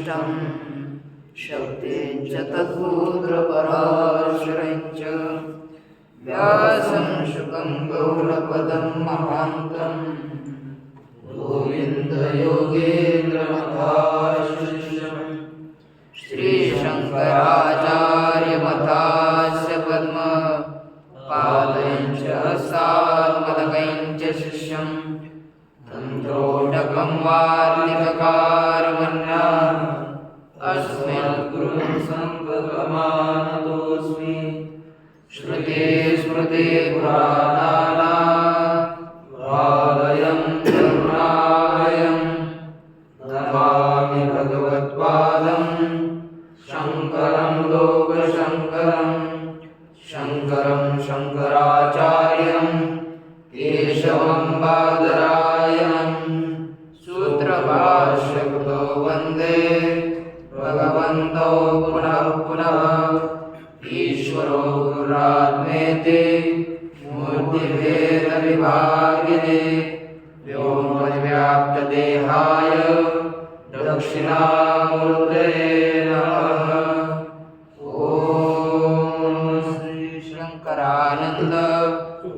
नष्टं शक्तिं च तद्भूतपराशरं च व्यासं शुकं गौडपदं महान्तं गोविन्दयोगेन्द्रमथाशिष्यं श्रीशङ्कराचार्यमथास्य पद्मपादं च हस्तामलकं च शिष्यं तन्त्रोटकं वार्तिककारमन्या अस्मद्गुरुं सम्पदमानतोऽस्मि श्रुते स्मृते पुराणानामालयं करुणालयं नमामि भगवत्पादं शङ्करं लोकशङ्करं शङ्करं शङ्कराचार्यं केशवं बादरायणं सूत्रभाष्यकृतो वन्दे भगवन्तौ पुनः पुनः ईश्वरो गुरुरात्मेति मूर्तिभेदविभागिने व्योमव्याप्तदेहाय दक्षिणामूर्तये नमः। ॐ श्री शङ्करानन्द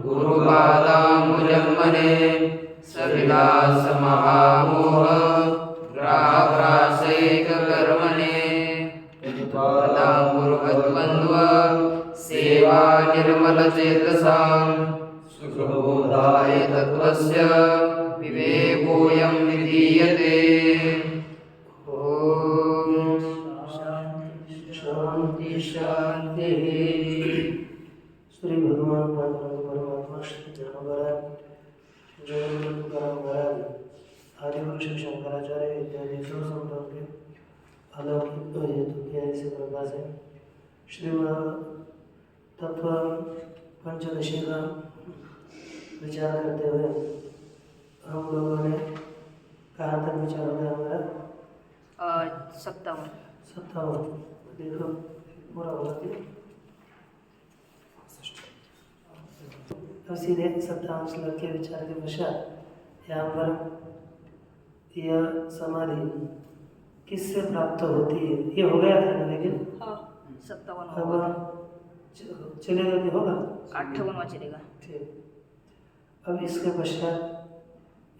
गुरुपादाम्बुजन्मने सविलासमहामोह ग्राहग्रासैककर्मणे पादाम्बुरुहद्वन्द्व सेवा निर्मलचेतसां सुखबोधाय तत्त्वस्य विवेकोऽयं विधीयते। ॐ शान्ति शान्ति। श्री भगवान परमात्मा श्री महाराज महाराज आदिगुरु श्री शंकराचार्य इत्यादि सौ संतों के अलौकिक हेतु की ऐसी कृपा से श्रीमद् तत्व पंचदशी का विचार करते हुए हम लोगों ने कहाँ तक विचार हो गया हमारा 57 देखो पूरा हो गया। अब सीधे 57 श्लोक के विचार के पश्चात यहाँ पर यह समाधि किससे प्राप्त होती है ये हो गया था ना, लेकिन 57 अब चलेगा कि होगा 58वां चलेगा। ठीक। अब इसके पश्चात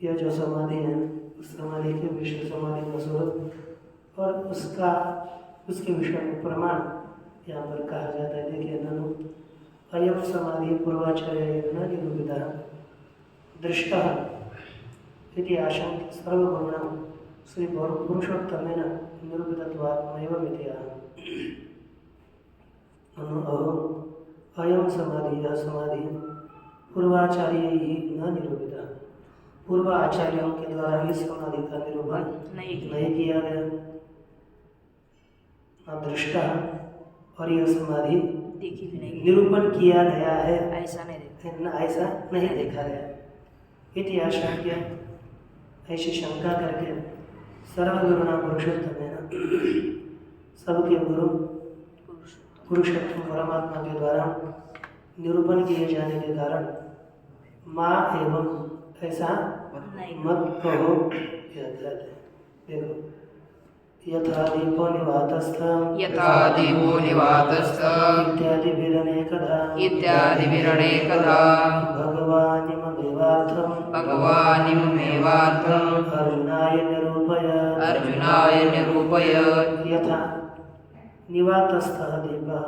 यह जो समाधि है उस समाधि के विषय समाधि का स्वरूप और उसके विषय में प्रमाण यहाँ पर कहा जाता है। देखिए ननु अयम समाधि पूर्वाचार्येण निरूपितः दृष्टः इति आशंक्य सर्वगुणं श्री पुरुषोत्तमेन निरूपितत्वात् नैवमिति आह। अयम समाधि यह समाधि पूर्वाचार्यैः न निरूपितः पूर्व आचार्यों के द्वारा इस समाधि का निरूपण नहीं किया गया। दृष्टा और यह समाधि देखी भी नहीं, निरूपण किया गया है, ऐसा नहीं देखा गया। इति आशंक्य ऐसी शंका करके सर्वगुरुणा पुरुषोत्तमेन सबके गुरु पुरुषोत्तम परमात्मा के द्वारा निरूपण किए जाने के कारण माँ एवं ऐसा मत कहो। देखो यथा दीपो निवातस्थ इत्यादिभिरनेकधा भगवानिममेवार्थम् अर्जुनाय निरूपय। यथा निवातस्थः दीपः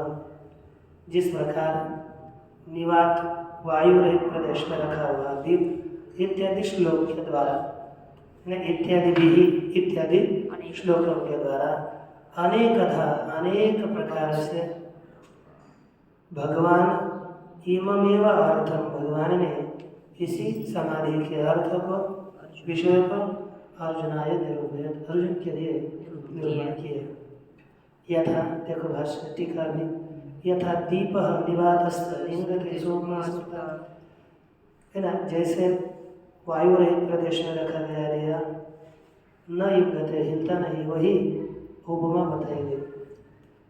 जिस प्रकार निवात वायु रहित प्रदेश में रखा हुआ दीप इत्यादि श्लोक के द्वारा इत्यादि श्लोकों के द्वारा अनेक प्रकार से भगवान इममेव अर्थम भगवान ने इसी समाधि के अर्थ को विषय को अर्जुनाय निरूपित अर्जुन के लिए निरूपण किए। यथा देखो भाष्य टीका भी यथा दीप निवातस्थ लिंग के है ना, जैसे वायु रहित प्रदेश में रखा गया दिया न युगते हिलता नहीं, वही उपमा बताएंगे।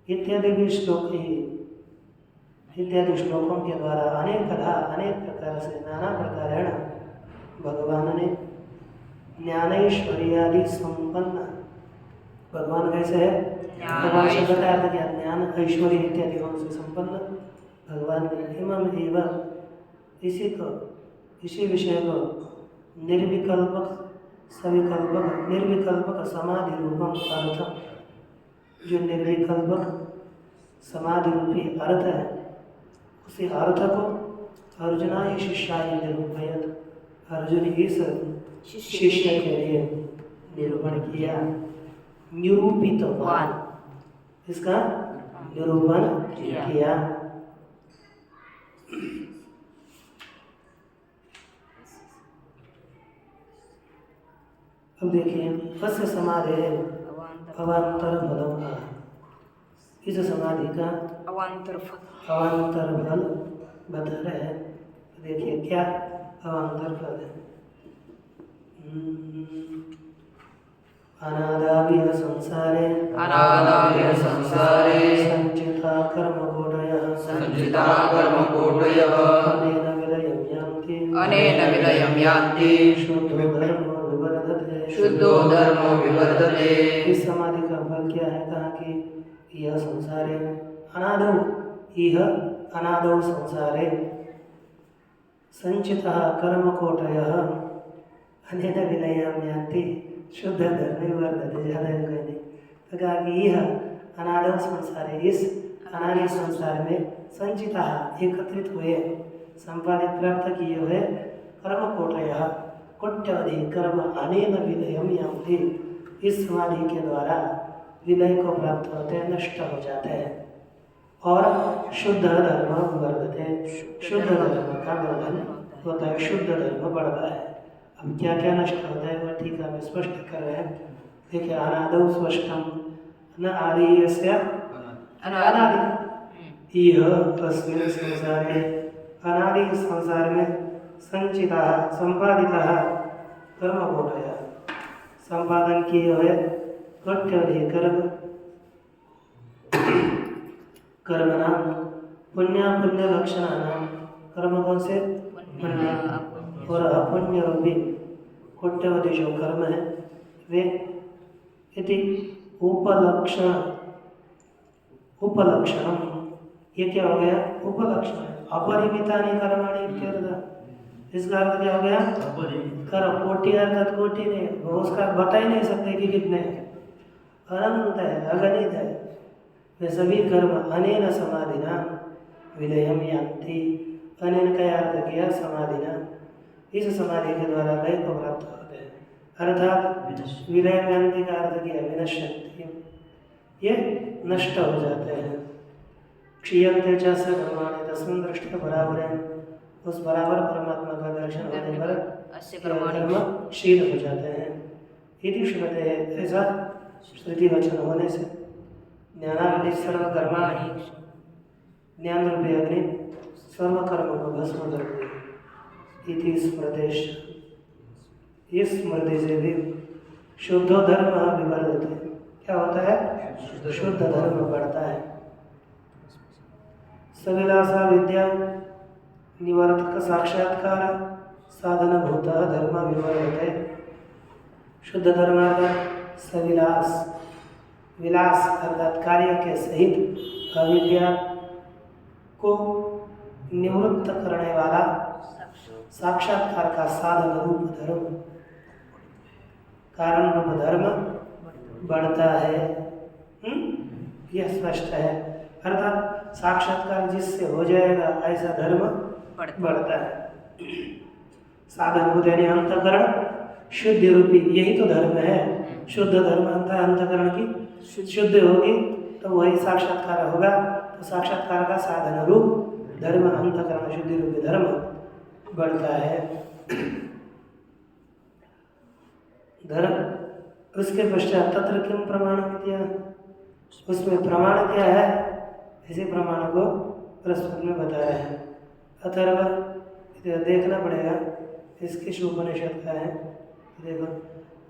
इत्यादि श्लोकों के द्वारा अनेक प्रकार से नाना प्रकारेण भगवान ने ज्ञानैश्वर्यादि संपन्न भगवान कैसे है? भगवान शब्द का अर्थ क्या? ज्ञान ऐश्वर्य इत्यादि गुणों से संपन्न भगवान ने एवं इसी विषय को निर्विकल्पक सविकल्पक निर्विकल्पक समाधि रूपम अर्थ, जो निर्विकल्पक समाधि रूपी अर्थ है, उसी अर्थ को अर्जुनाय शिष्याय निरूपयत, अर्जुन इस शिष्य के लिए निरूपण किया, निरूपितवान, इसका निरूपण किया। अब देखिए, अस्य समाधि अवान्तर फलम, इस समाधि का अवान्तर फल बता रहे हैं। देखिए क्या अवान्तर फल है। अनादाविह संसारे संचिता कर्मकोटयः अनेन विलयं यान्ति शुद्धो धर्मो विवर्धते। इस समाधि का फल क्या है? कहा कि यह संसारे अनादौ संसारे संचितः कर्मकोटयः अनेन विलयं यान्ति शुद्ध धर्म विवर्धते। ज़्यादा कहने तो कहा कि यह अनादौ संसारे, इस अनादि संसार में संचिता एकत्रित हुए संपादित प्राप्त किए हुए कर्मकोटयः कोट्यवधि कर्म अनेन विलयम यान्ति, इस समाधि के द्वारा विलय को प्राप्त होते हैं, नष्ट हो जाते हैं, और शुद्ध धर्म वर्धते, शुद्ध धर्म का वर्धन होता है, शुद्ध धर्म बढ़ता है। अब क्या क्या नष्ट होता है वह ठीक है, स्पष्ट कर रहे हैं। देखिए, अनादौ स्पष्टम न आदि यस्य अनादि यह तस्मिन् संसारे, अनादि संसार में संचिता संपादिता कर्मकोटयः, संपादन किए हुए कोट्यवधि कर्म नाम पुण्य लक्षणानाम, कर्म कौन से? पुण्य और अपुण्य रूपी कोट्यवधि जो कर्म है वे यदि उपलक्षणम, ये क्या हो गया? उपलक्षण है। अपरिमितानि कर्माणि इत्यर्थ, इसका अर्थ क्या हो गया? कर्म कोटि, अर्थात कोटि नहीं, वो उसका बता ही नहीं सकते कि कितने, अनंत है, अगणित है। वे सभी कर्म अनेन समाधिना विलयम यान्ति, अनेन का अर्थ किया समाधिना, इस समाधि के द्वारा लय को प्राप्त होते हैं, अर्थात विलय यान्ति का अर्थ किया विनश्यन्ति, ये नष्ट हो जाते हैं। क्षीयन्ते च कर्माणि तस्मिन् दृष्टि बराबर है, उस बराबर परमात्मा का दर्शन होने पर कर्म क्षीण हो जाते हैं। इति श्रुते, ऐसा श्रुति वचन होने से ज्ञानाग्नि सर्वकर्माणि, ज्ञान रूपी अग्नि सर्व कर्म को भस्म कर दे। इति स्मृतेश, इस स्मृति से भी शुद्ध धर्म विवर्धते, क्या होता है? शुद्ध धर्म बढ़ता है। सविलासा विद्या निवर्तक साक्षात्कार साधन भूत धर्म विवर्धते। शुद्ध धर्म अर्थात सविलास, विलास अर्थात कार्य के सहित अविद्या को निवृत्त करने वाला साक्षात्कार का साधन रूप धर्म, कारण रूप धर्म बढ़ता है। यह स्पष्ट है, अर्थात साक्षात्कार जिससे हो जाएगा ऐसा धर्म बढ़ता है। साधन भूत यानी अंतकरण शुद्ध रूपी, यही तो धर्म है। शुद्ध धर्म अंतकरण की शुद्ध होगी तो वही साक्षात्कार होगा, तो साक्षात्कार का साधन रूप धर्म अंतकरण शुद्धि रूपी धर्म बढ़ता है। धर्म, उसके पश्चात तत्र किम प्रमाण विद्या, उसमें प्रमाण क्या है? इसी प्रमाण को प्रस्तुत में बता रहे हैं। अथर्व देखना पड़ेगा, इसके उपनिषद का है। देखो,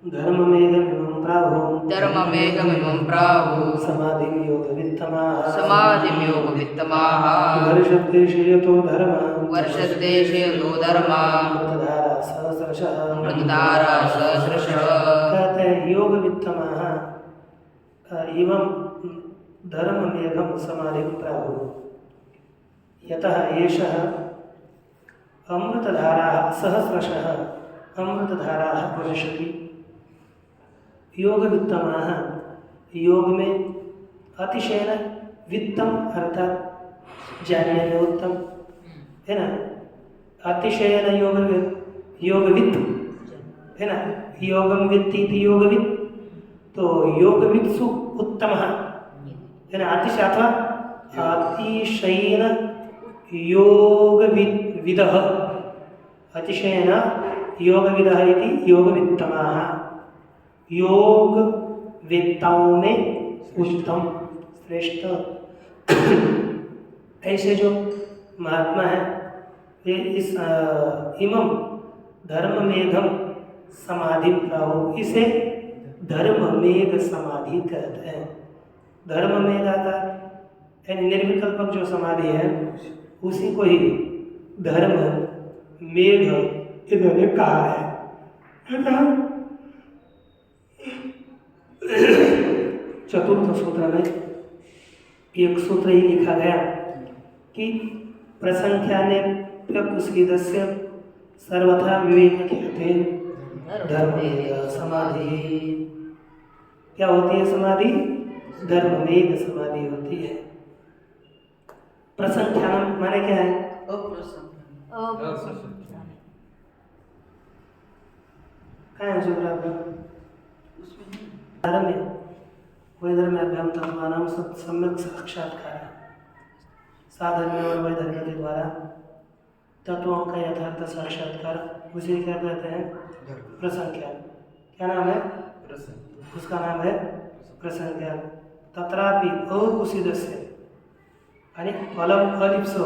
धर्ममेघमिमं प्राहुः समाधिं योगवित्तमाः वर्षद्देशे यतो धर्मः मृतधारा सहस्रशः। कहते हैं योगवित्तमाः, इमं धर्ममेघं समाधिं प्राहुः यतः एषः अमृतधाराः सहस्रशः अमृतधाराः वर्षति। योगवित्तमाः योग में अतिशयन वित्तम अर्थात जानने में उत्तम है ना। अतिशयन योगवित्त है ना। योगम वित्ति योगवित्त, तो योगवित्सु उत्तम है ना। अतिशय अतिशयन योगविदः अतिशयन योगविदः इति योगवित्तमाः योगवेत्ताओं में उत्तम श्रेष्ठ। ऐसे जो महात्मा है वे इस इमं धर्ममेघम समाधि प्राहुः, इसे धर्ममेघ समाधि कहते हैं। धर्ममेघ आता यानी निर्विकल्पक जो समाधि है उसी को ही धर्म मेघ इन्होंने कहा है। चतुर्थ सूत्र में एक सूत्र ही लिखा गया कि प्रसंख्याने प्यकुस्किदस्य सर्वथा विवेक ख्याते धर्ममेघ समाधि। क्या होती है समाधि? धर्ममेघ समाधि होती है। प्रसंख्यान माने क्या है? क्या है सूत्र आपका? वैधर्म्याभ्याम तत्वानां सम्यक साक्षात्कार। साधर्म्य और वैधर्म्य के द्वारा तत्वों का यथार्थ साक्षात्कार, उसे क्या कहते हैं? प्रसंख्यान। क्या नाम है? उसका नाम है प्रसंख्यान। तत्रापि अकुसिदस्य यानी फलम अलिप्सो,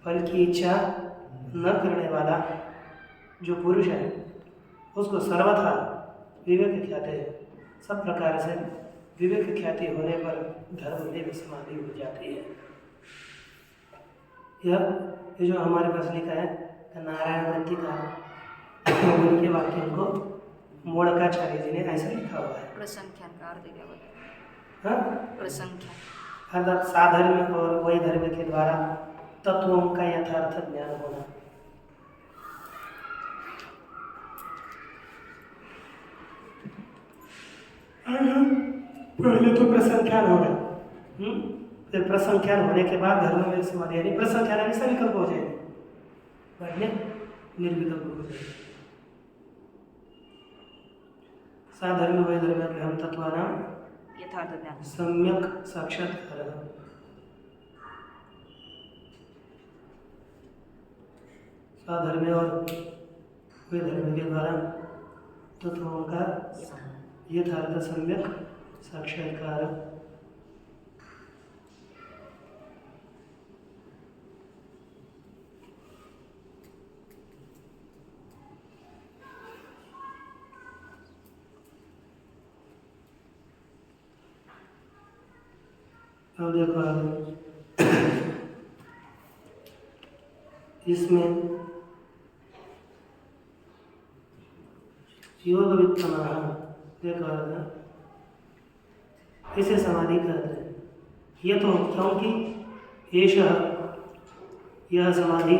फल की इच्छा न करने वाला जो पुरुष है उसको सर्वथा विवेक ख्याति है। सब प्रकार से विवेक ख्याति होने पर धर्ममेघ समाधि हो जाती है। ये जो हमारे पास लिखा है नारायण वृत्ति का उनके वाक्यों को मोड़काचार्य जी ने ऐसा लिखा हुआ है। प्रसंख्यान का अर्थ क्या बताया? हाँ, प्रसंख्यान अर्थात साधर्म और वैधर्म के द्वारा तत्वों का यथार्थ ज्ञान होना। पहले तो प्रसंख्यान होगा, फिर प्रसंख्यान होने के बाद धर्ममेघ समाधि यानी प्रसंख्यान यानी सविकल्प हो जाएगी, बाद में निर्विकल्प हो जाएगी। साधर्म वैधर्म्याभ्याम तत्वानां यथार्थ ज्ञान सम्यक साक्षात्कार। साधर्म और वैधर्म के द्वारा तत्वों का यथार्थ सम्यक साक्षात्कार। अब देखो इसमें योग वित्तमाह देखो इसे समाधि कहते हैं। ये तो क्योंकि यह समाधि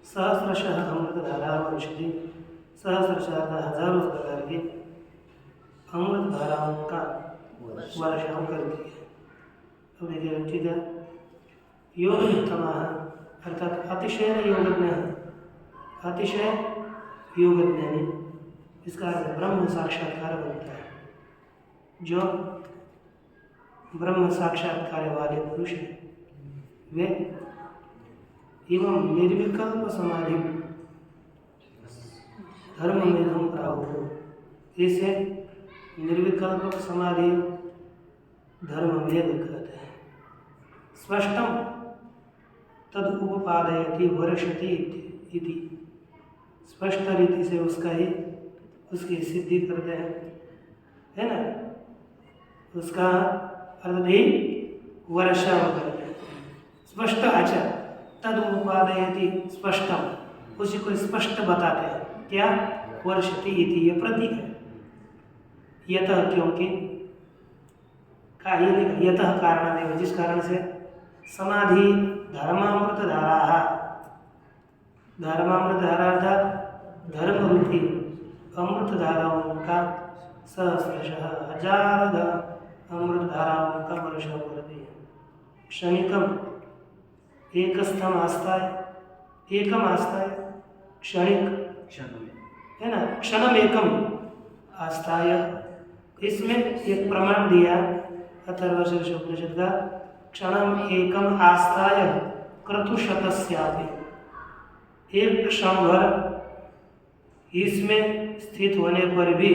सहस्रशः अमृतधारा वर्षति, सहस्रशः हजारों प्रकार के अमृत धाराओं का वर्षाव करती है। तो देखिए ठीक है, योग वित्तमाह अर्थात अतिशय योगज्ञ, अतिशय योगज्ञानी, इसका अर्थ ब्रह्म साक्षात्कार बनता है। जो ब्रह्म साक्षात्कार वाले पुरुष हैं वे एवं निर्विकल्प समाधि धर्ममेघं प्राहुः, इसे निर्विकल्प समाधि धर्ममेघ कहते हैं। स्पष्टम तद उपपादयति वर्षति इति, स्पष्ट रीति से उसकी सिद्धि करते हैं, है ना। उसका अर्थ भी वर्षाव करते हैं। स्पष्ट अच्छा तद उपपादयति स्पष्टम, उसी को स्पष्ट बताते हैं। क्या? वर्षति इति, ये प्रतीक है। यतः क्योंकि यतः कारणादेव, जिस कारण से समाधि धर्मामृत धारा, धर्मामृत धारा अर्थात धर्म रूपी अमृत धाराओं का सहस्रशः हजार अमृत धाराओं का वर्षा करती है। क्षणिकम एकस्थम आस्ताय, एकम आस्ताय क्षणिक है ना, क्षणम एकम आस्ताय। इसमें एक प्रमाण दिया अथर्वशीर्ष उपनिषद का, क्षणम एकम आस्ताय क्रतुशतस्यापि, एक क्षण भर इसमें स्थित होने पर भी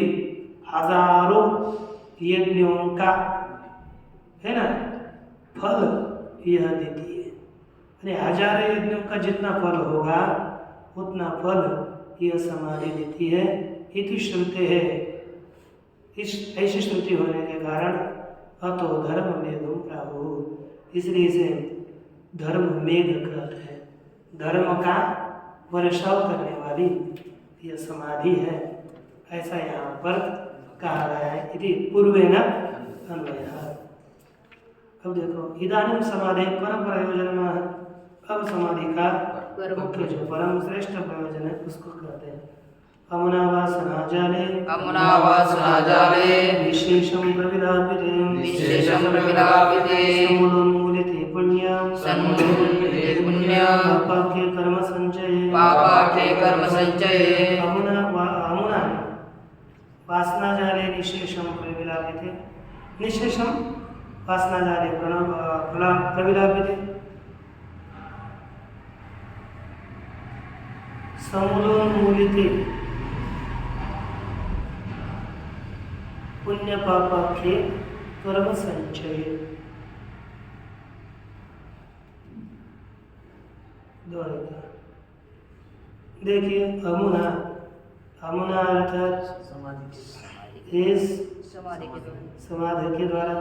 हजारों यज्ञों का है ना फल यह देती है। यानी हजारों यज्ञों का जितना फल होगा उतना फल यह समाधि देती है। इति श्रुते है, इस ऐसी श्रुति होने के कारण अतो धर्म मेघम प्राहु, इसलिए इसे धर्म मेघ कहते हैं। धर्म का वर्षाव करने वाली यह समाधि है, ऐसा यहाँ पर कहा गया है। इति पूर्वेण अन्वयः। अब देखो, इदानीं समाधि परम प्रयोजन, अब समाधि का मुख्य जो परम श्रेष्ठ प्रयोजन है उसको कहते हैं अमुनावासनाजाले, अमुनावासनाजाले विशेषं प्रविलापिते, विशेषं प्रविलापिते, समूलोन्मूलिते पुण्यं, सन्मूलिते पुण्यं, पापाख्ये कर्म संचये, पापाख्ये कर्म संचये, अमुना वासनाजाले निशेषं प्रविलापिते, निशेषं वासनाजाले प्रविलापिते, समूलोन्मूलिते पुण्य पापाख्ये कर्म संचये। देखिए, अमुना, अमुना अर्थात इस समाधि के द्वारा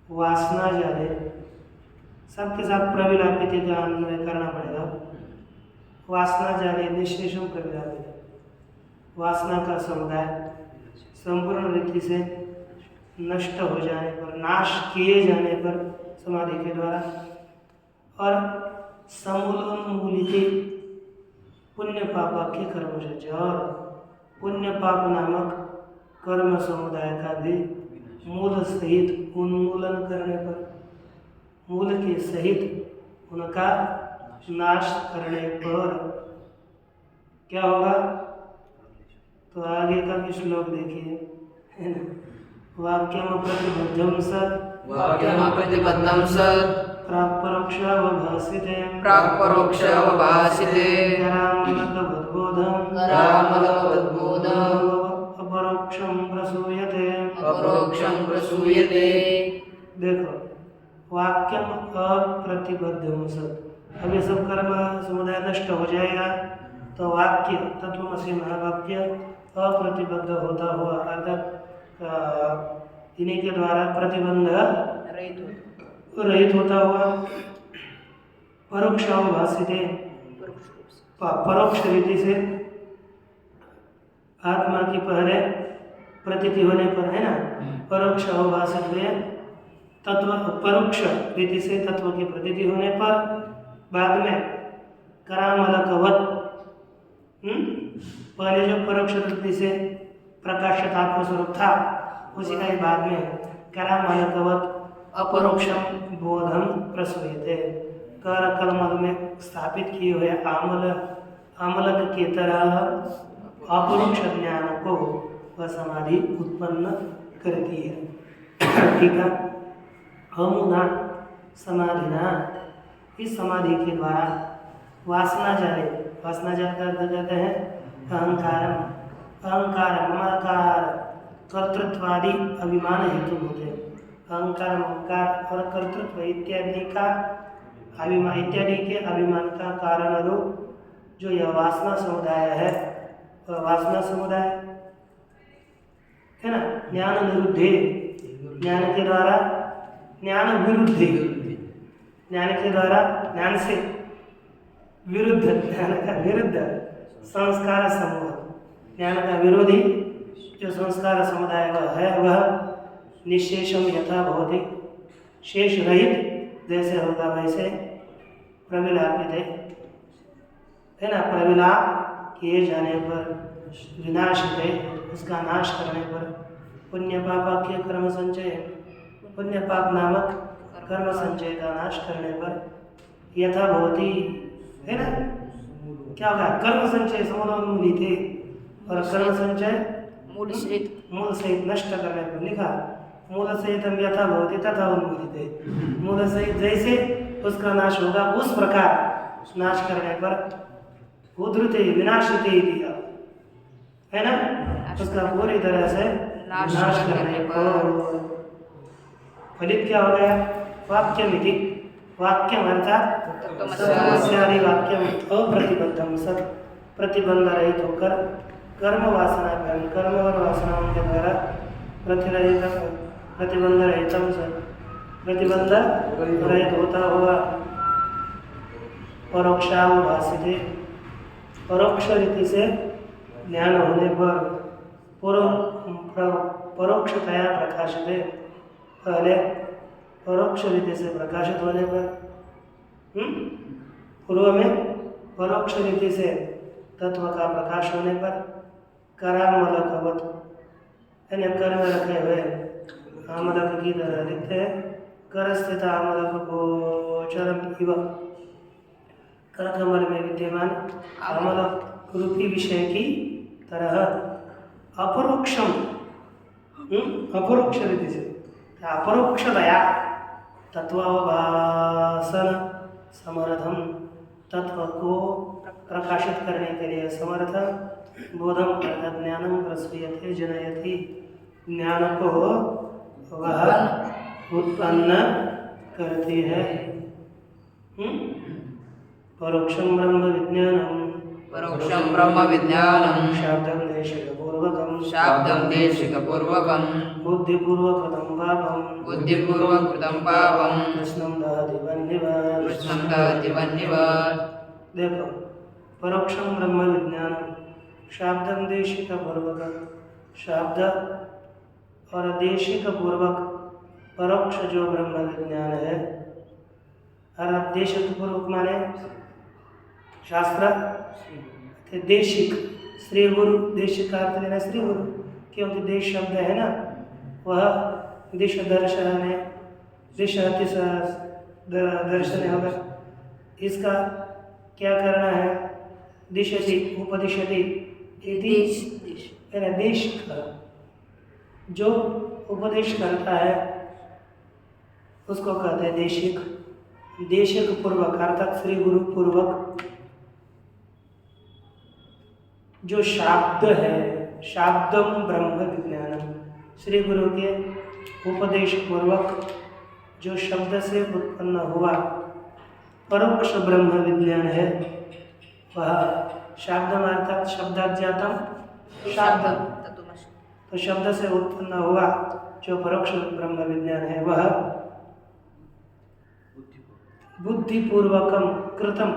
वासना जाले, सबके साथ प्रविलापित का अन्वय करना पड़ेगा। वासना जाले निशेषम प्रविलापित, वासना का समुदाय संपूर्ण रीति से नष्ट हो जाने पर, नाश किए जाने पर समाधि के द्वारा, और समूलोन्मूलिते पुण्य पापाख्य कर्म से, और पुण्य पाप नामक कर्म समुदाय का भी मूल सहित उन्मूलन करने पर, मूल के सहित उनका नाश करने पर क्या होगा? तो आगे का भी श्लोक देखिए, वाक्यम प्रतिबद्धम सत्, वाक्यम प्रतिबद्धम सत्, प्राक्परोक्षावभासिते, प्राक्परोक्षावभासिते, करामलकवद्बोधम्, करामलकवद्बोधम्, अपरोक्षं प्रसूयते, अपरोक्षं प्रसूयते। देखो, वाक्यम अप्रतिबद्धम सत्, अब ये सब कर्म समुदाय नष्ट हो जाएगा तो वाक्य तत्वमसि महावाक्य अप्रतिबद्ध होता हुआ, अर्थात इन्हीं के द्वारा प्रतिबंध रहित होता हुआ, परोक्षावभासिते, परोक्ष रीति से आत्मा की पहले प्रतीति होने पर है ना, परोक्ष अवभाषित हुए, तत्व परोक्ष रीति से तत्व की प्रतीति होने पर बाद में करामलकवत, पहले जो परोक्ष रीति से प्रकाशित आत्मस्वरूप था उसी का ही बाद में करामलकवत अपरोक्षम बोधम प्रसूयते, कर कलमल में स्थापित किए हुए आमलक की तरह अपरोक्ष ज्ञान को वह समाधि उत्पन्न करती है। ठीक है, अमुना समाधिना, इस समाधि के द्वारा वासना जाले, वासना जाल का अर्थ कहते हैं अहंकारम, अहंकार ममकार कर्तृत्वादि अभिमान हेतु होते हैं। अहंकार ममकार और कर्तृत्व इत्यादि का अभिमान, इत्यादि के अभिमान का कारण रूप जो यह वासना समुदाय है, वह वासना समुदाय है ना, ज्ञान निरुद्धे, ज्ञान के द्वारा ज्ञान विरुद्धे, ज्ञान के द्वारा ज्ञान से विरुद्ध, ज्ञान का विरुद्ध संस्कार समूह, ज्ञान का विरोधी जो संस्कार समुदाय वह है, वह निशेषम यथा भवति, शेष रहित जैसे होगा वैसे प्रविलापित है ना, प्रविलाप किए जाने पर विनाशित, उसका नाश करने पर पुण्य पापाख्य कर्म संचय, पुण्य पाप नामक कर्म संचय का नाश करने पर यथा भवति है ना, क्या होगा, कर्म संचय समूलोन्मूलिते, और कर्म संचय मूल सहित नष्ट करने पर लिखा मूल सहित यथा भवति तथा उन्मूलिते, मूल सहित जैसे उसका नाश होगा उस प्रकार नाश करने पर उद्धृते विनाशिते दिया है ना, उसका पूरी तरह से नाश करने पर फलित क्या हो गया, वाक्यमिति, वाक्यम अर्थात तत्त्वमस्यादि वाक्यम अप्रतिबद्धम सत, प्रतिबंध रहित होकर कर्म वासना में, कर्म और वासनाओं के द्वारा प्रतिबंध रहितम सत, प्रतिबंध रहित होता हुआ परोक्षाभासिते, परोक्ष रीति से ज्ञान होने पर परोक्षतया प्रकाशित, पहले परोक्ष रीति से प्रकाशित होने पर पूर्व में परोक्ष रीति से तत्व का प्रकाश होने पर करामलकवत, यानी कर में रखे हुए आमलक की तरह लिखते हैं, कर स्थित आमलक गोचरम इव, कर कमल में विद्यमान आमलक रूपी विषय की तरह अपरोक्षम, अपरोक्ष रीति से, अपरोक्षतया तत्वाभासन समर्थम, तत्व को प्रकाशित करने के लिए समर्थ, बोधम अर्थात ज्ञानम प्रस्फीयते जनयति, ज्ञान को वह उत्पन्न करती है। परोक्षम ब्रह्म विज्ञानम, परोक्षं ब्रह्म विज्ञानं शाब्दं देशिकपूर्वकं, शाब्दं देशिकपूर्वकं बुद्धिपूर्वकृतं पापं, बुद्धिपूर्वकृतं पापं कृष्णं दहति वह्निवत्, कृष्णं दहति वह्निवत्। देखो, परोक्षम ब्रह्म विज्ञानम, शाब्दं देशिकपूर्वकं, शाब्द और देशिक पूर्वक परोक्ष जो ब्रह्म विज्ञान है, और देशिक पूर्वक माने शास्त्र, देशिक श्री गुरु, देशिक का अर्थ लेना श्री गुरु, क्योंकि देश शब्द है ना, वह दिश दर्शन है, दिश दर्शन होगा, इसका क्या करना है, दिशति उपदिशति इति, देश का जो उपदेश करता है उसको कहते हैं देशिक, देशिक पूर्वक अर्थात श्री गुरु पूर्वक जो शाब्द है, शाब्दम ब्रह्म विज्ञानम, श्री गुरु के उपदेश पूर्वक जो शब्द से उत्पन्न हुआ परोक्ष ब्रह्म विज्ञान है, वह शाब्दम अर्थात शब्दाज्ञातम, शाब्द तो शब्द से उत्पन्न हुआ जो परोक्ष ब्रह्म विज्ञान है, वह बुद्धिपूर्वकम कृतम,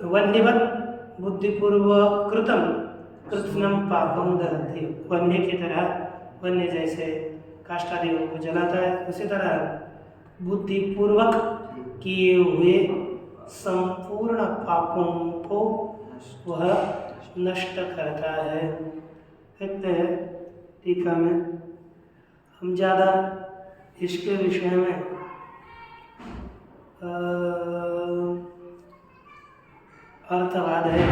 वन्यवत बुद्धिपूर्वक कृतम कृत्स्नम पापम दहति, वन्य की तरह, वन्य जैसे काष्ठादियों को जलाता है उसी तरह बुद्धिपूर्वक किए हुए संपूर्ण पापों को वह नष्ट करता है। कहते हैं टीका में, हम ज़्यादा इसके विषय में अर्थवाद है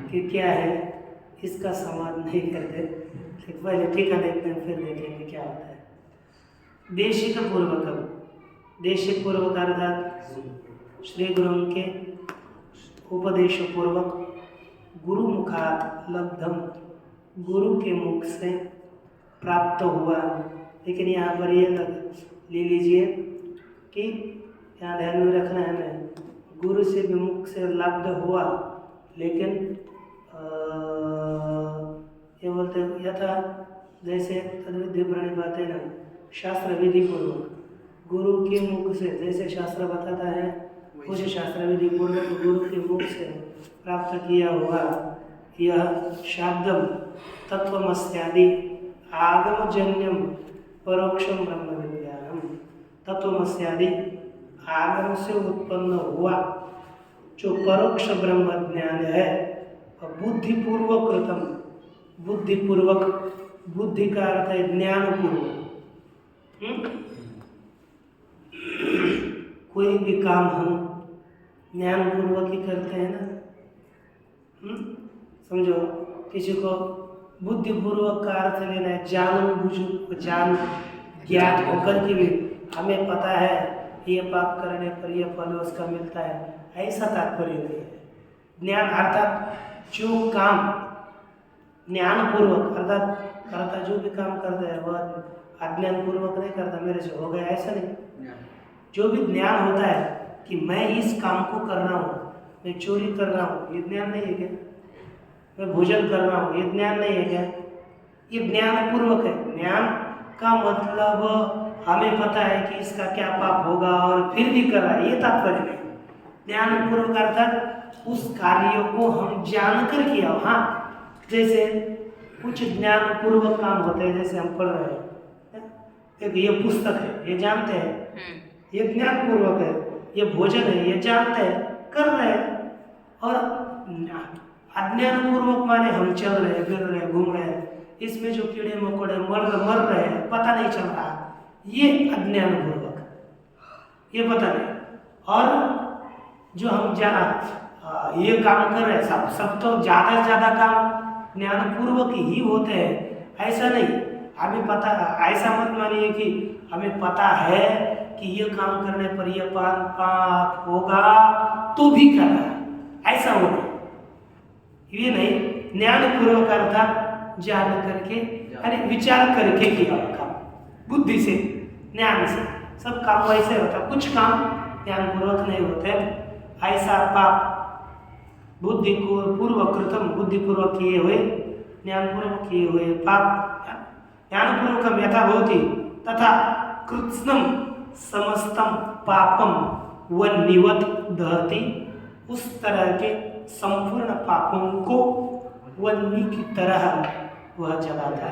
कि क्या है इसका संवाद नहीं करते, लेकिन पहले टीका देखते हैं फिर देखेंगे क्या होता है। देशिक पूर्वकम, देशिक पूर्वक अर्थात श्री गुरु के उपदेश पूर्वक, गुरु मुखात लब्धम, गुरु के मुख से प्राप्त हुआ, लेकिन यहाँ पर ये ले लीजिए कि यहाँ ध्यान में रखना है हमें, गुरु से भी मुख से लब्ध हुआ, लेकिन ये बोलते यथा जैसे तद्विधि प्रणिपाते न, शास्त्र विधि पूर्वक, गुरु के मुख से जैसे शास्त्र बताता है उस शास्त्र विधि पूर्वक गुरु के मुख से प्राप्त किया हुआ यह शाब्दम तत्वमस्यादि आगमजन्यम परोक्षम ब्रह्म विज्ञानम तत्वमस्यादि आगम से उत्पन्न हुआ जो परोक्ष ब्रह्म ज्ञान है बुद्धिपूर्वक कृतम, बुद्धिपूर्वक, बुद्धि का अर्थ है ज्ञानपूर्वक। कोई भी काम हम ज्ञानपूर्वक ही करते हैं ना। समझो, किसी को बुद्धिपूर्वक का अर्थ लेना है जान ज्ञात होकर के भी हमें पता है ये पाप करने पर यह फल उसका मिलता है, ऐसा तात्पर्य नहीं है। ज्ञान अर्थात जो काम ज्ञानपूर्वक अर्थात करता, जो भी काम करता है वह अज्ञानपूर्वक नहीं करता मेरे से हो गया, ऐसा नहीं। जो भी ज्ञान होता है कि मैं इस काम को कर रहा हूँ, मैं चोरी कर रहा हूँ, ये ज्ञान नहीं है क्या? मैं भोजन कर रहा हूँ, ये ज्ञान नहीं है क्या? ये ज्ञानपूर्वक है। ज्ञान का मतलब हमें पता है कि इसका क्या पाप होगा और फिर भी कर रहा है, ये तात्पर्य नहीं। ज्ञानपूर्वक अर्थात उस कार्य को हम जानकर किया। हाँ, जैसे कुछ ज्ञानपूर्वक काम होते हैं, जैसे हम पढ़ रहे हैं, देखो ये पुस्तक है, ये जानते हैं, ये ज्ञानपूर्वक है। ये भोजन है, ये जानते हैं, कर रहे हैं। और अज्ञानपूर्वक माने हम चल रहे हैं, फिर रहे हैं, घूम रहे हैं, इसमें जो कीड़े मकोड़े मर रहे हैं, पता नहीं चल रहा, ये अज्ञानपूर्वक, ये पता नहीं। और जो हम ये काम कर रहे हैं, सब तो ज़्यादा से ज़्यादा काम ज्ञानपूर्वक ही होते हैं, ऐसा नहीं। हमें पता, ऐसा मत मानिए कि हमें पता है कि ये काम करने पर ये पाप होगा तो भी कर रहा है, ऐसा होना, ये नहीं। ज्ञानपूर्वक अर्थात जान करके, अरे विचार करके किया काम, बुद्धि से, ज्ञान से। सब काम वैसे होता है, कुछ काम ज्ञानपूर्वक नहीं होते। ऐसा पाप बुद्धि को पूर्वकृतम, बुद्धिपूर्वक किए हुए, ज्ञानपूर्वक किए हुए पाप, ज्ञानपूर्वकम यथा भवति तथा कृत्स्नम समस्तम पापम वन्निवत दहति, उस तरह के संपूर्ण पापों को वन्नी की तरह वह जलाता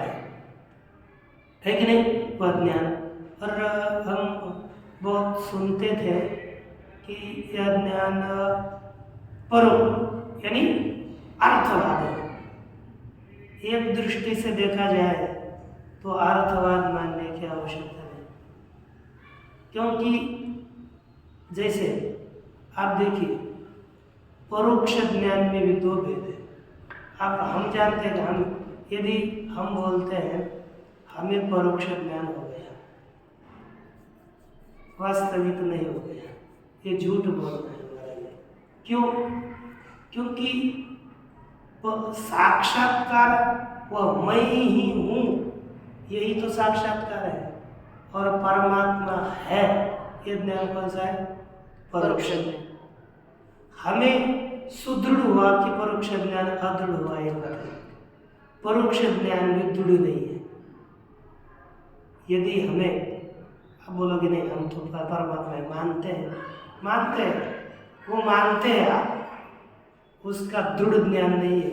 है कि नहीं? वह ज्ञान। और हम बहुत सुनते थे कि यह ज्ञान परो यानी अर्थवाद है। एक दृष्टि से देखा जाए तो अर्थवाद मानने की आवश्यकता नहीं, क्योंकि जैसे आप देखिए परोक्ष ज्ञान में भी दो भेद है। आप हम जानते हैं, हम यदि हम बोलते हैं हमें परोक्ष ज्ञान हो गया, वास्तविक नहीं हो गया, ये झूठ बोलना है हमारे लिए। क्यों? क्योंकि वह साक्षात्कार वह मैं ही हूँ, यही तो साक्षात्कार है। और परमात्मा है, ये ज्ञान कौन सा है? परोक्ष ज्ञान। हमें सुदृढ़ हुआ कि परोक्ष ज्ञान अदृढ़ हुआ, ये बताइए। परोक्ष ज्ञान भी दृढ़ नहीं है। यदि हमें, आप बोलोगे नहीं हम तो परमात्मा मानते हैं, वो मानते हैं आप, उसका दृढ़ ज्ञान नहीं है।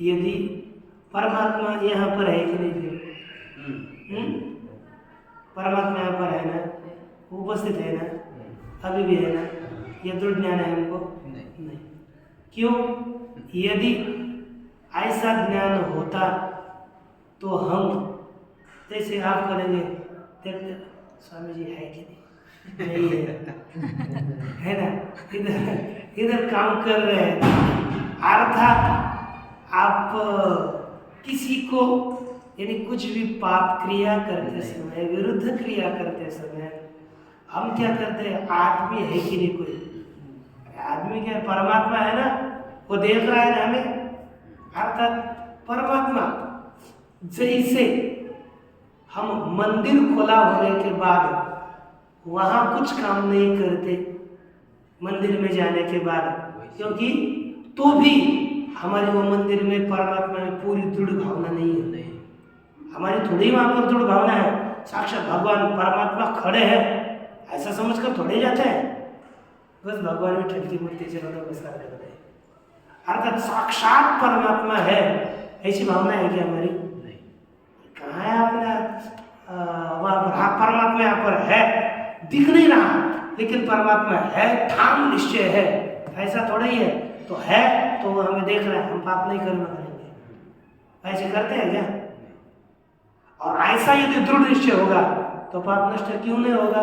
यदि परमात्मा यहाँ पर है कि नहीं फिर? परमात्मा यहाँ पर है ना, उपस्थित है ना, अभी भी है ना, ये दृढ़ ज्ञान है हमको? नहीं। क्यों? यदि ऐसा ज्ञान होता तो हम, जैसे आप करेंगे देखते स्वामी जी है कि नहीं है ना, इधर काम कर रहे हैं, अर्थात आप किसी को यानी कुछ भी पाप क्रिया करते समय, विरुद्ध क्रिया करते समय हम क्या करते हैं? आदमी है कि नहीं कोई? आदमी क्या, परमात्मा है ना, वो देख रहा है ना हमें। अर्थात परमात्मा, जैसे हम मंदिर खुला होने के बाद वहाँ कुछ काम नहीं करते मंदिर में जाने के बाद, क्योंकि तो भी हमारी वो मंदिर में परमात्मा में पूरी दृढ़ भावना नहीं है। हमारी थोड़ी वहाँ पर दृढ़ भावना है, साक्षात भगवान परमात्मा खड़े हैं ऐसा समझकर थोड़े जाते हैं, बस भगवान में ठंडी मूर्ति चलो नमस्कार करते हैं। अर्थात साक्षात परमात्मा है ऐसी भावना है क्या हमारी? कहाँ परमात्मा यहाँ पर है, दिख नहीं रहा लेकिन परमात्मा है, ठाम निश्चय है, ऐसा थोड़ा ही है। तो है तो वो हमें देख रहा है, हम पाप नहीं करेंगे, ऐसे करते हैं क्या? और ऐसा यदि दृढ़ निश्चय होगा तो पाप नष्ट क्यों नहीं होगा?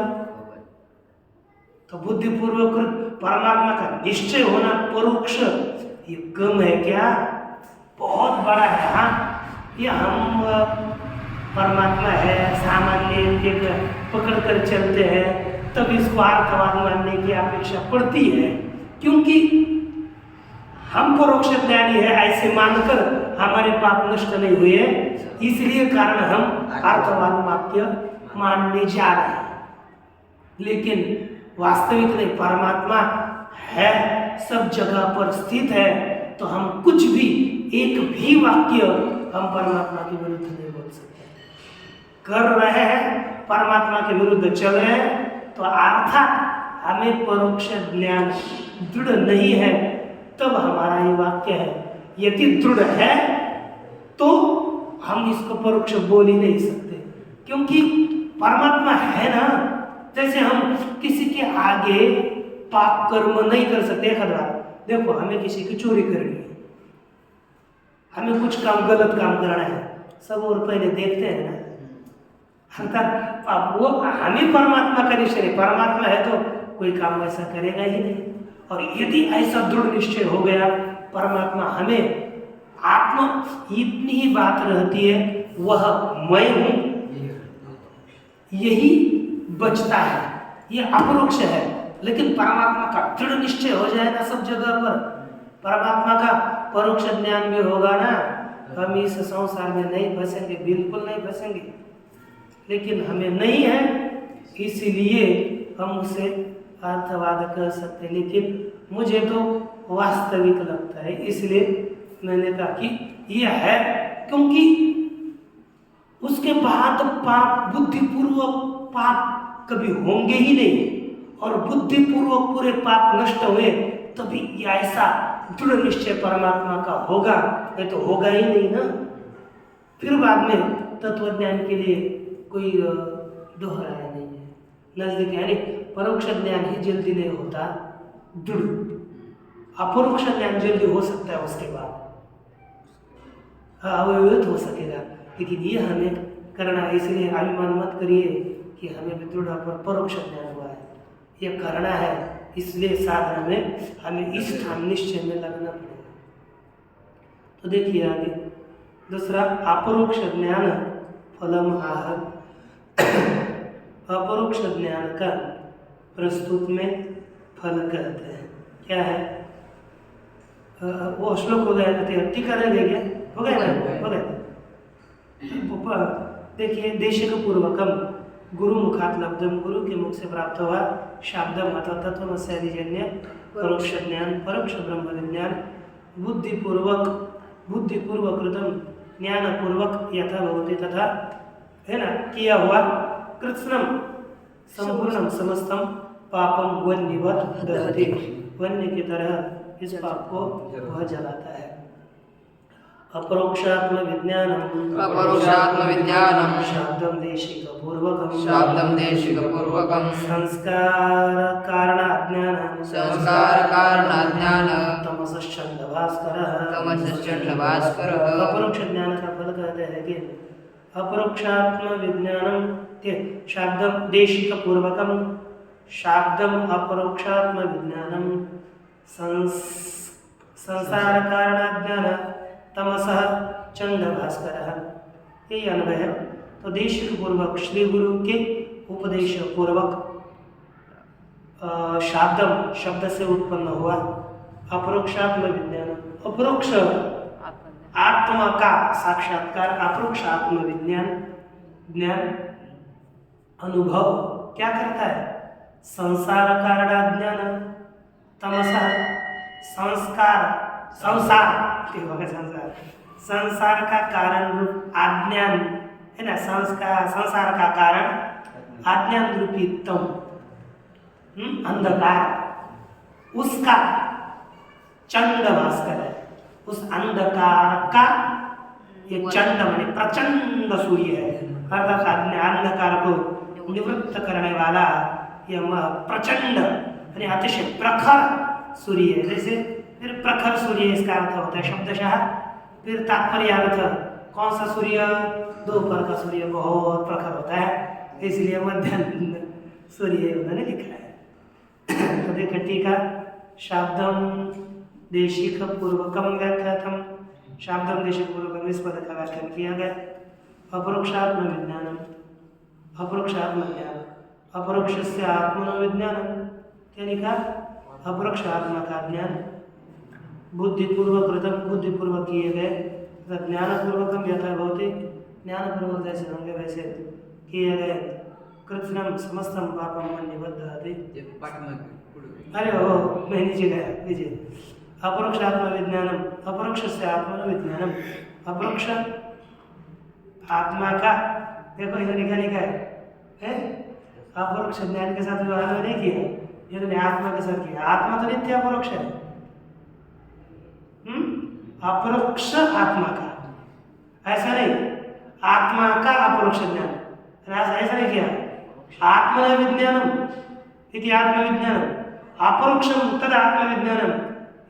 तो बुद्धिपूर्वक परमात्मा का निश्चय होना परोक्ष, ये कम है क्या? बहुत बड़ा है। हाँ, ये हम परमात्मा है सामान्य इनके पकड़ कर चलते हैं, तब इसको अर्थवाद मानने की अपेक्षा पड़ती है, क्योंकि हम परोक्ष ज्ञानी है ऐसे मानकर हमारे पाप नष्ट नहीं हुए, इसलिए कारण हम अर्थवाद वाक्य मानने जा रहे हैं। लेकिन वास्तविक नहीं, परमात्मा है, सब जगह पर स्थित है, तो हम कुछ भी, एक भी वाक्य हम परमात्मा के विरुद्ध नहीं बोल सकते। कर रहे हैं परमात्मा के विरुद्ध चल रहे हैं तो अर्थात हमें परोक्ष ज्ञान दृढ़ नहीं है, तब हमारा ये वाक्य है। यदि दृढ़ है तो हम इसको परोक्ष बोल ही नहीं सकते, क्योंकि परमात्मा है ना। जैसे हम किसी के आगे पाप कर्म नहीं कर सकते। एक बार देखो, हमें किसी की चोरी करनी है, हमें कुछ काम गलत काम करना है, सब और पहले देखते हैं ना, अर्थात वो हमें परमात्मा का निश्चय है, परमात्मा है तो कोई काम ऐसा करेगा ही नहीं। और यदि ऐसा दृढ़ निश्चय हो गया परमात्मा हमें, आत्मा इतनी ही बात रहती है, वह मैं हूं, यही बचता है, ये अपरोक्ष है। लेकिन परमात्मा का दृढ़ निश्चय हो जाए ना सब जगह पर, परमात्मा का परोक्ष ज्ञान भी होगा ना, हम इस संसार में नहीं फंसेंगे, बिल्कुल नहीं फंसेंगे। लेकिन हमें नहीं है, इसलिए हम उसे अर्थवाद कह सकते। लेकिन मुझे तो वास्तविक लगता है, इसलिए मैंने कहा कि यह है, क्योंकि उसके बाद पाप, बुद्धिपूर्वक पाप कभी होंगे ही नहीं, और बुद्धिपूर्वक पूरे पाप नष्ट हुए तभी ऐसा दृढ़ निश्चय परमात्मा का होगा, नहीं तो होगा ही नहीं ना। फिर बाद में तत्वज्ञान के लिए कोई दोहराया नहीं है, नजदीक यानी परोक्ष ज्ञान ही जल्दी नहीं होता दृढ़, अपरोक्ष ज्ञान जल्दी हो सकता है उसके बाद, अवयवित हो सकेगा। लेकिन ये हमें करना है, इसलिए अभिमान मत करिए कि हमें भी दृढ़ पर परोक्ष ज्ञान हुआ है, ये करना है। इसलिए साधना में हमें इस ठाम निश्चय में लगना पड़ेगा। तो देखिए आगे दूसरा, अपरोक्ष ज्ञान फलम आह। अपरोक्ष ज्ञान का प्रस्तुत में फल कहते हैं। क्या है? वो श्लोक हो गया, टीका रह गया, हो गया ना, हो गया। देखिए, देशिक पूर्वकम गुरु मुखात लब्धम, गुरु के मुख से प्राप्त हुआ शाब्दम अथवा तत्वमस्यादिजन्य परोक्ष ज्ञान, परोक्ष ब्रह्म विज्ञान, बुद्धिपूर्वक कृतम ज्ञानपूर्वक यथा भवति तथा, है ना, किया हुआ कृत्स्नम संपूर्णम समस्तम पापम वन्यवत दहति, वन्य की तरह इस पाप को वह जलाता है। अपरोक्षात्म विज्ञानम, अपरोक्षात्म विज्ञानम शाब्दम देशिक पूर्वकम, शाब्दम देशिक पूर्वकम, संस्कार कारण अज्ञान, संस्कार कारण अज्ञान, तमसश्चंद भास्करः, तमसश्चंड भास्करः। अपरोक्ष ज्ञान का फल कहते हैं कि अपरोक्षात्म विज्ञानम के शाब्दम देशिक पूर्वकम, शाब्दम अपरोक्षात्म विज्ञानम, संसार कारण अज्ञान, तमसः चंद भास्करः, यही अन्वय है। तो देशिक पूर्वक श्री गुरु के उपदेश पूर्वक, शाब्दम शब्द से उत्पन्न हुआ, अपरोक्षात्म विज्ञान, अपरोक्ष आत्मा का साक्षात्कार, अपरोक्ष आत्म विज्ञान, ज्ञान अनुभव क्या करता है? संसार कारण अज्ञान, तमसा संस्कार, संसार संसार का कारण रूप अज्ञान है ना, संसार का कारण अज्ञान रूपी तम, अंधकार, उसका चंड भास्कर है, उस अंधकार का ये चंड माने प्रचंड सूर्य है, अर्थात अंधकार को निवृत्त करने वाला यह प्रचंड यानी अतिशय प्रखर सूर्य है। जैसे फिर प्रखर सूर्य इसका अर्थ होता है शब्दशः। फिर तात्पर्य अर्थ कौन सा सूर्य? दोपहर का सूर्य बहुत प्रखर होता है, इसलिए मध्याह्न सूर्य उन्होंने लिखा है। तो देखिए टीका, शाब्दम देशिक पूर्वकम व्याख्यातम, शाब्दम देशिक पूर्वकम इस पद का व्याख्यान किया गया। अपरोक्षात्म विज्ञानम, अपरोक्षात्म ज्ञान, अपरोक्ष से आत्मनो विज्ञानम, क्या लिखा? अपरोक्ष आत्मा का ज्ञान बुद्धिपूर्वक कृतम, बुद्धिपूर्वक किए गए, ज्ञानपूर्वकम यथा भवति, ज्ञानपूर्वक जैसे होंगे वैसे किए गए। कृत्स्नम समस्तम पापम मन्यबद्धति, अरे हो मैं नीचे गया लीजिए। अपरोक्ष आत्मा विज्ञानम, अपरोक्ष से आत्मा विज्ञानम, अपरोक्ष आत्मा का, देखो इधर लिखा है अपरोक्ष ज्ञान के साथ व्यवहार नहीं किया, ये तो आत्मा के साथ किया। आत्मा तो नित्य अपरोक्ष है। अपरोक्ष आत्मा का, ऐसा नहीं आत्मा का अपरोक्ष ज्ञान, ऐसा नहीं किया। आत्मा विज्ञानम इति आत्मविज्ञानम, अपरोक्षम तद आत्मविज्ञानम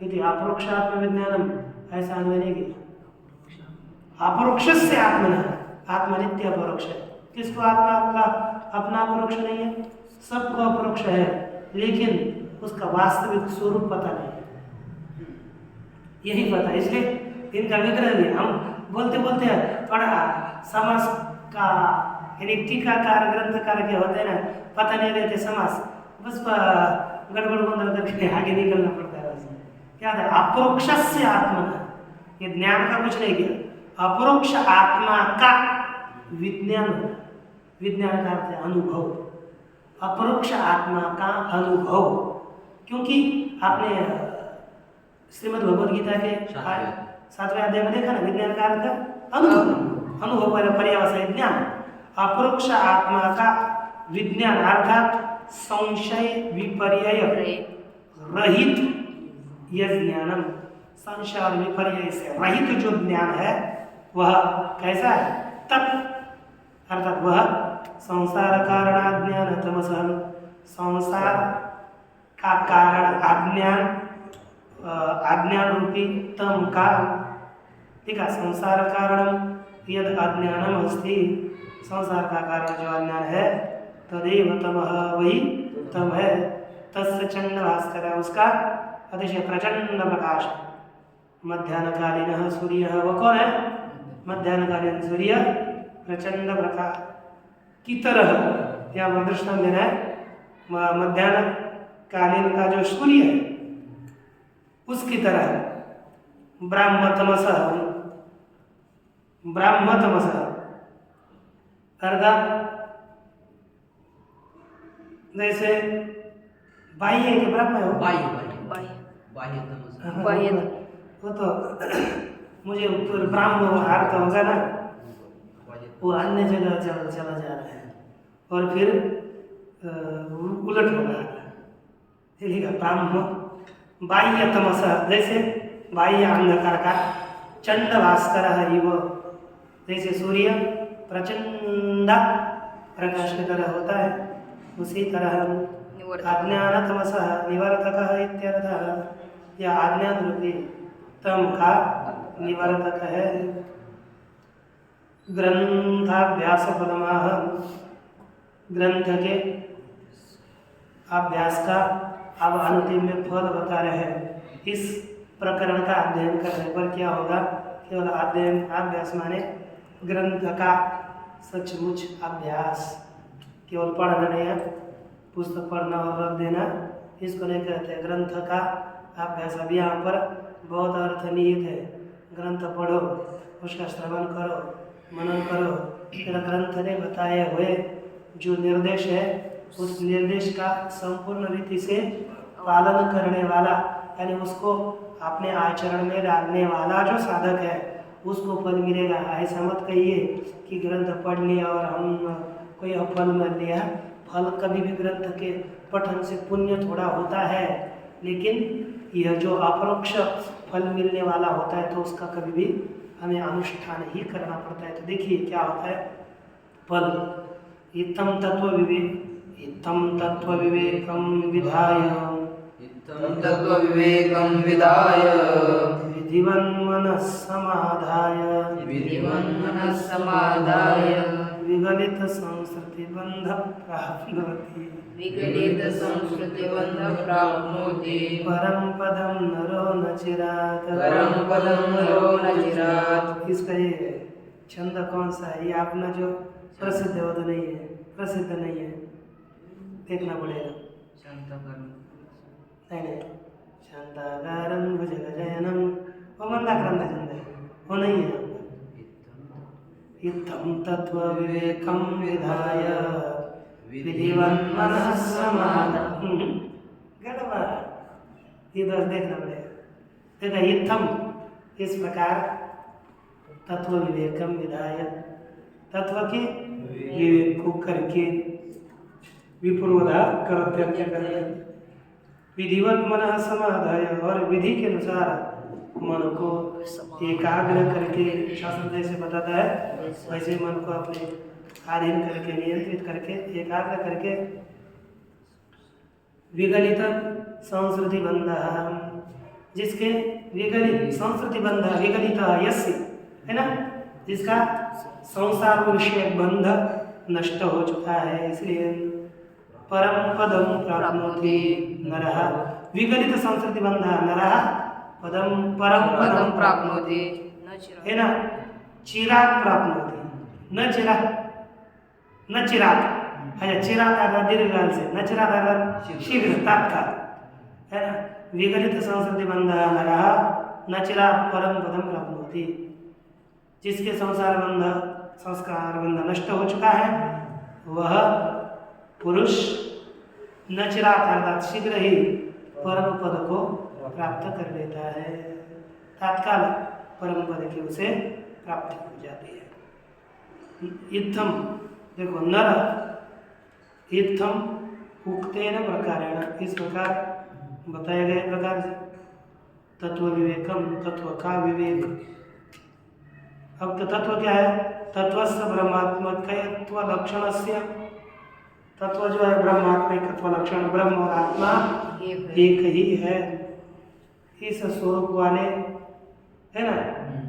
इति अपरोक्ष आत्मविज्ञानम, ऐसा अन्वय नहीं किया। अपरोक्ष से आत्मना, आत्मा नित्य अपरोक्ष है। किसको आत्मा अपना अपरोक्ष नहीं है? सबको अपरोक्ष है, लेकिन उसका वास्तविक स्वरूप पता नहीं, यही पता है। इसलिए इनका विग्रह भी हम बोलते बोलते थोड़ा समास का यानी टीकाकार ग्रंथकार के होते हैं ना, पता नहीं रहते समास, बस गड़बड़ गोंदल करके आगे निकलना पड़ता है। बस क्या है? अपरोक्ष से आत्मना, ये ज्ञान का कुछ नहीं किया। अपरोक्ष आत्मा का विज्ञान, विज्ञान का अर्थ है अनुभव, अपरोक्ष आत्मा का अनुभव। क्योंकि आपने श्रीमद् भगवद गीता के 7वें अध्याय में देखा ना, विज्ञान का अर्थ अनुभव, अनुभव पर पर्यावसाय ज्ञान। अपरोक्ष आत्मा का विज्ञान अर्थात संशय विपर्यय रहित यह ज्ञानम, संशय और विपर्यय से रहित जो ज्ञान है वह कैसा है? तत् अर्थात वह संसार कारणाज्ञान तमसः, संसार का कारण अज्ञान, अज्ञान रूपी तम का, ठीक है। संसार कारणम यद अज्ञानम अस्ति, संसार का कारण जो अज्ञान है, तदेव तमः, वही तम है। तस्य चंड भास्कर, उसका अतिशय प्रचंड प्रकाश। मध्याह्नकालीन सूर्य, वह कौन है? मध्याह्नकालीन सूर्य प्रचंड प्रकाश की तरह, यहाँ पर दृष्टांत देना है। मध्याह्नकालीन का जो सूर्य है उसकी तरह ब्राह्मतमस, ब्राह्मतमस अर्थात जैसे बाह्य है कि ब्रह्म है? बाह्य वो तो मुझे ऊपर ब्राह्म अर्थ होगा ना, वो अन्य जगह चला जा रहा है और फिर उलट हो रहा है, ठीक है। ब्राह्म बाह्य तमस, जैसे बाह्य अंधकार का चंड भास्कर है वो, जैसे सूर्य प्रचंड प्रकाश की तरह होता है, उसी तरह अज्ञान तमस निवर्तक इत्यर्थ, यह अज्ञान रूपी तम का निवर्तक है। ग्रंथाभ्यास फलमाह, ग्रंथ के अभ्यास का अब अंतिम में फल बता रहे हैं। इस प्रकरण का अध्ययन करने पर क्या होगा? केवल अध्ययन, अभ्यास माने ग्रंथ का सचमुच अभ्यास, केवल पढ़ना नहीं है, पुस्तक पढ़ना और रख देना, इसको नहीं कहते हैं ग्रंथ का अभ्यास। अब यहाँ पर बहुत अर्थ निहित है। ग्रंथ पढ़ो, उसका श्रवण करो, मनन करो, फिर ग्रंथ ने बताए हुए जो निर्देश है उस निर्देश का संपूर्ण रीति से पालन करने वाला, यानी उसको अपने आचरण में डालने वाला जो साधक है उसको फल मिलेगा। ऐसा मत कहिए कि ग्रंथ पढ़ लिया और हम कोई फल मिल लिया। फल कभी भी ग्रंथ के पठन से पुण्य थोड़ा होता है, लेकिन यह जो अपरोक्ष फल मिलने वाला होता है तो उसका कभी भी हमें अनुष्ठान ही करना पड़ता है। तो देखिए क्या होता है फल। इत्थं तत्त्वविवेकं विधाय इत्थं तत्त्वविवेकं विधाय विधिवन्मनः समाधाय विधिवन्मनः समाधाय विगलितसंसृतिबन्धः प्राप्नोति विगलितसंस्कृतिबन्धं प्राप्नोति परम पदम नरो न चिरात। परं पदं नरो न चिरात्। इसका ये छंद कौन सा है? ये अपना जो प्रसिद्ध है वो तो नहीं है, प्रसिद्ध नहीं है, देखना पड़ेगा। नहीं नहीं, शांताकारं भुजगशयनं वो मंदाक्रांत छंद है, वो नहीं है। इत्थं तत्त्वविवेकं विधाय विधिवन्मनः समाधाय। गड़बड़, ये दोष देखना पड़ेगा। देखा, इत्थम इस प्रकार तत्व विवेकम विधाय, तत्व के विवेक को करके विपूर्वधा कर्तव्य करके विधिवत मन समाधाय, और विधि के अनुसार मन को एकाग्र करके, शास्त्र जैसे बताता है वैसे मन को अपने अधीन करके, नियंत्रित करके, एकाग्र करके विगलित संस्कृति बंध, जिसके विगलित संस्कृति बंध, विगलित यस्य है ना, जिसका संसार विषय बंध नष्ट हो चुका है, इसलिए परम पदम प्राप्नोति नरः। विगलित संस्कृति बंध नरः परम पदम प्राप्नोति है ना, चिराग प्राप्नोति, न चिराग, न चिराग, अच्छा चिराग आगा दीर्घकाल से, न चिराग आगा शीघ्र तात्काल है ना। विगलित संस्कृति बंध नरः न चिराग परम पदम प्राप्नोति, जिसके संसार बंध, संस्कार बंध नष्ट हो चुका है, वह पुरुष न चिराग अर्थात शीघ्र ही परम पद को प्राप्त कर लेता है, तात्काल परम पद की उसे प्राप्ति हो जाती है। इत्थम देखो, नर इत्थम उक्तेन प्रकारेण, इस प्रकार बताए गए प्रकार से तत्व विवेकम, तत्व का विवेक। अब तो तत्व क्या है? तत्वस्य ब्रह्मात्मकत्व लक्षणस्य, तत्व जो है ब्रह्मात्मकत्व लक्षण, ब्रह्म और आत्मा एक ही है, इस स्वरूप वाले है ना।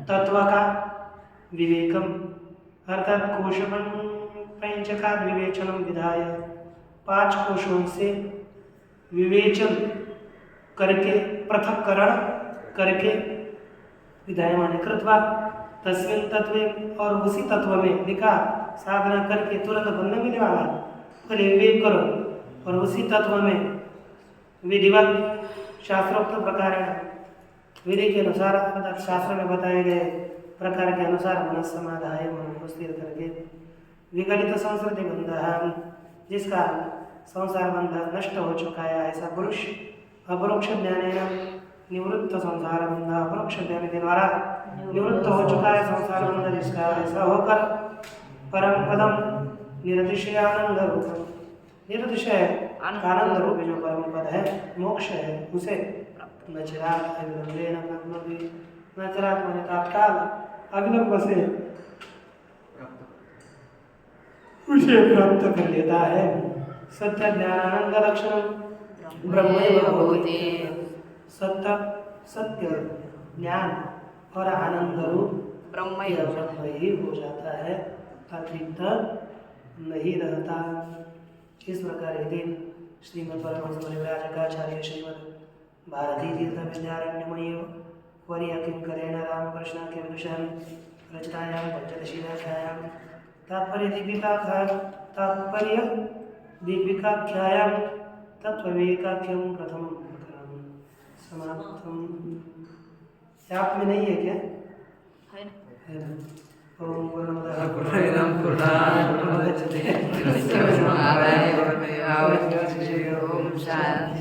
तत्व का विवेकम अर्थात कोशपन पंचका विवेचनम विधाय, 5 कोशों से विवेचन करके, पृथक्करण करके, विधाय माने कृत्वा तस्मिन् तत्वे, और उसी तत्व में लिखा साधना करके तुरंत बंधन मिलने वाला, पहले विवेक करो और उसी तत्व में विधिवत शास्त्रोक्त प्रकार, विधि के अनुसार अर्थात शास्त्र में बताए गए प्रकार के अनुसार मन समाधाय, मन को स्थिर करके विगलित संस्कृति बंध, जिसका संसार बंध नष्ट हो चुका है, ऐसा पुरुष अपरोक्ष ज्ञान निवृत्त संसार बंध, अपरोक्ष ज्ञान के द्वारा निवृत्त हो चुका है संसार बंध, जिसका ऐसा होकर परम पदम निरतिशय आनंद रूप, निरतिशय आनंद रूप जो परम पद है, मोक्ष है, उसे नचरात अविलंबेन प्राप्नोति, नचरात माने तात्काल, अविलंब से उसे प्राप्त कर लेता है। सत्य ज्ञानानंद लक्षण ब्रह्मैव भवति, सत्य सत्य ज्ञान और आनंद रूप ब्रह्म ही हो जाता है, अतिरिक्त नहीं रहता। इस प्रकार यदि श्रीमद् परमहंस परिव्राजकाचार्य श्रीमद् भारती तीर्थ विद्यारण्यमणि वर्य किंकरेण रामकृष्ण के विदुषं रचनायां पंचदशीनाध्यायां तात्पर्य दीपिकाख्यायां तत्त्वविवेकाख्यं प्रथमं प्रकरणं समाप्तम्। आप में नहीं है क्या? है ना? है ना। ओम पूर्णमदः पूर्णमिदं पूर्णात् पूर्णमुदच्यते पूर्णस्य पूर्णमादाय पूर्णमेवावशिष्यते। ओम शांति।